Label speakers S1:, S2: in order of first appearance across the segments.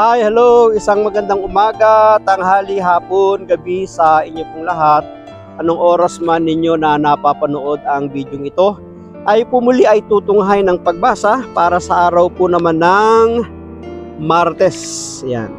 S1: Hi, hello! Isang magandang umaga, tanghali, hapon, gabi sa inyo pong lahat. Anong oras man ninyo na napapanood ang video ito, ay pumuli ay tutunghay ng pagbasa para sa araw po naman ng Martes. Yan.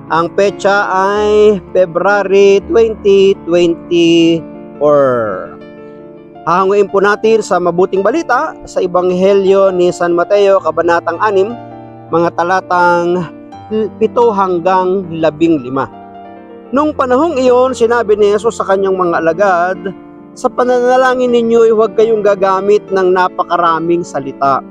S1: Ang petsa ay February 2024. Hahanguin po natin sa mabuting balita sa Ebanghelyo ni San Mateo, Kabanatang 6, mga talatang 7 hanggang 15. Nung panahong iyon, sinabi ni Jesus sa kanyang mga alagad, sa pananalangin ninyo, huwag kayong gagamit ng napakaraming salita.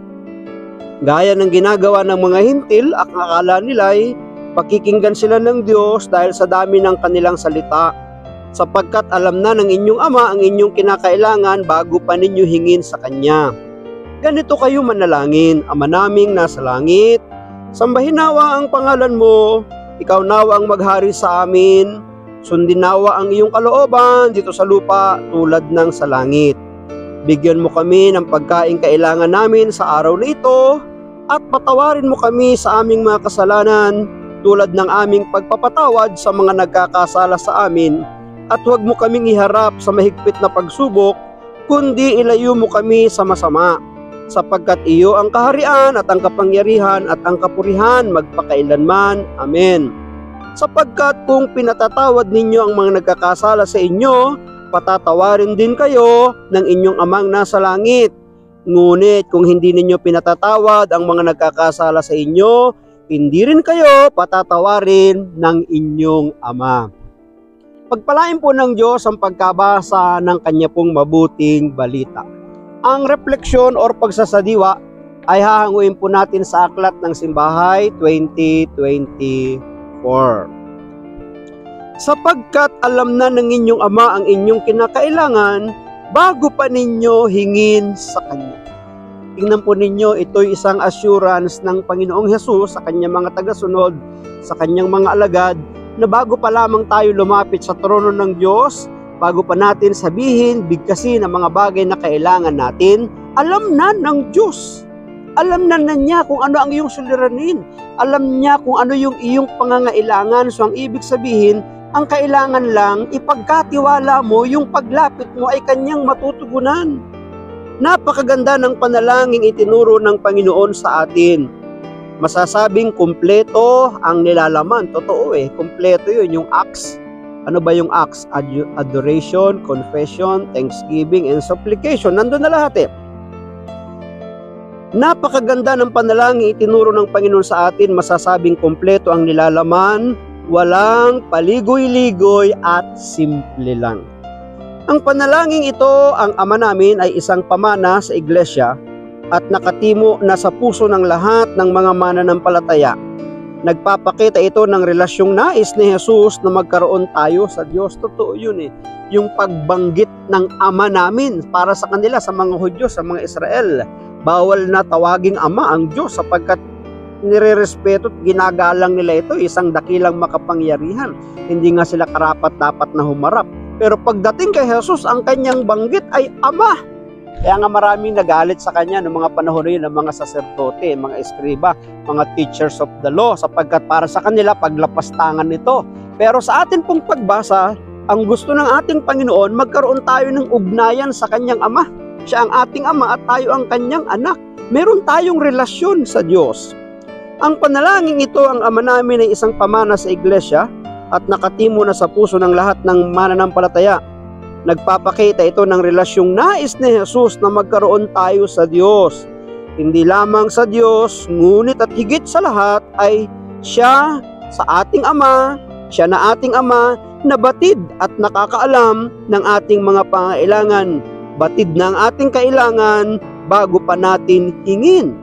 S1: Gaya ng ginagawa ng mga hintil, ang akala nila ay pakikinggan sila ng Diyos dahil sa dami ng kanilang salita, sapagkat alam na ng inyong Ama ang inyong kinakailangan bago pa ninyo hingin sa Kanya. Ganito kayo manalangin, Ama naming nasa langit, sambahin nawa ang pangalan mo, ikaw nawa ang maghari sa amin, sundin nawa ang iyong kalooban dito sa lupa tulad ng sa langit. Bigyan mo kami ng pagkain kailangan namin sa araw na ito, at patawarin mo kami sa aming mga kasalanan tulad ng aming pagpapatawad sa mga nagkakasala sa amin, at huwag mo kaming iharap sa mahigpit na pagsubok, kundi ilayo mo kami sa masama. Sapagkat iyo ang kaharian at ang kapangyarihan at ang kapurihan magpakailanman. Amen. Sapagkat kung pinatatawad ninyo ang mga nagkakasala sa inyo, patatawarin din kayo ng inyong Amang nasa langit. Ngunit kung hindi ninyo pinatatawad ang mga nagkakasala sa inyo, hindi rin kayo patatawarin ng inyong Ama. Pagpalain po ng Diyos ang pagkabasa ng Kanya pong mabuting balita. Ang refleksyon or pagsasadiwa ay hahanguin po natin sa Aklat ng Simbahay 2024. Sapagkat alam na ng inyong Ama ang inyong kinakailangan bago pa ninyo hingin sa Kanya. Tingnan po ninyo, ito'y isang assurance ng Panginoong Hesus sa Kanyang mga tagasunod, sa Kanyang mga alagad, na bago pa lamang tayo lumapit sa trono ng Diyos, bago pa natin sabihin, bigkasin ang mga bagay na kailangan natin, alam na ng Diyos. Alam na niya kung ano ang iyong suliranin. Alam niya kung ano yung iyong pangangailangan. So ang ibig sabihin, ang kailangan lang, ipagkatiwala mo, yung paglapit mo ay kanyang matutugunan. Napakaganda ng panalangin itinuro ng Panginoon sa atin. Masasabing kumpleto ang nilalaman. Totoo kumpleto yun, yung acts. Ano ba yung acts? Adoration, confession, thanksgiving, and supplication. Nandun na lahat Napakaganda ng panalangin itinuro ng Panginoon sa atin. Masasabing kumpleto ang nilalaman, walang paligoy-ligoy at simple lang. Ang panalangin ito, ang Ama namin, ay isang pamana sa iglesia at nakatimo na sa puso ng lahat ng mga mananampalataya. Nagpapakita ito ng relasyong nais ni Jesus na magkaroon tayo sa Diyos. Totoo yun Yung pagbanggit ng Ama namin para sa kanila, sa mga Hudyo, sa mga Israel. Bawal na tawaging Ama ang Diyos sapagkat nirerespeto at ginagalang nila ito, isang dakilang makapangyarihan. Hindi nga sila karapat-dapat na humarap. Pero pagdating kay Jesus, ang kanyang banggit ay Ama. Kaya nga maraming nagalit sa kanya noong mga panahon na yun, ng mga saserdote, mga eskriba, mga teachers of the law, sapagkat para sa kanila paglapastangan nito. Pero sa atin pong pagbasa, ang gusto ng ating Panginoon, magkaroon tayo ng ugnayan sa kanyang Ama. Siya ang ating Ama at tayo ang kanyang anak. Meron tayong relasyon sa Diyos. Ang panalangin ito, ang Ama namin, ay isang pamana sa iglesia at nakatimo na sa puso ng lahat ng mananampalataya. Nagpapakita ito ng relasyong nais ni Jesus na magkaroon tayo sa Diyos. Hindi lamang sa Diyos, ngunit at higit sa lahat ay siya sa ating Ama, siya na ating Ama, na batid at nakakaalam ng ating mga pangailangan. Batid ng ating kailangan bago pa natin hingin.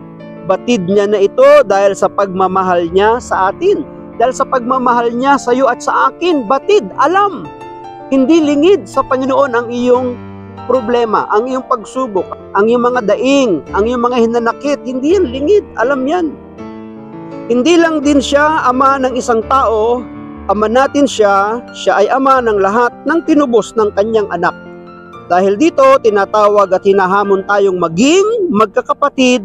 S1: Batid niya na ito dahil sa pagmamahal niya sa atin. Dahil sa pagmamahal niya sa iyo at sa akin, batid, alam. Hindi lingid sa Panginoon ang iyong problema, ang iyong pagsubok, ang iyong mga daing, ang iyong mga hinanakit. Hindi yan lingid, alam yan. Hindi lang din siya Ama ng isang tao, Ama natin siya ay Ama ng lahat ng tinubos ng kanyang anak. Dahil dito, tinatawag at hinahamon tayong maging magkakapatid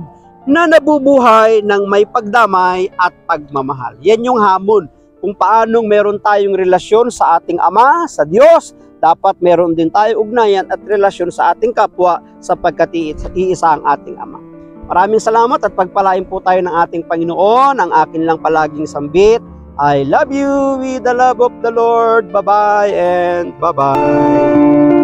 S1: na nabubuhay ng may pagdamay at pagmamahal. Yan yung hamon. Kung paanong meron tayong relasyon sa ating Ama, sa Diyos, dapat meron din tayo ugnayan at relasyon sa ating kapwa sapagkat iisa ang ating Ama. Maraming salamat at pagpalain po tayo ng ating Panginoon. Ang akin lang palaging sambit, I love you with the love of the Lord. Bye-bye and bye-bye.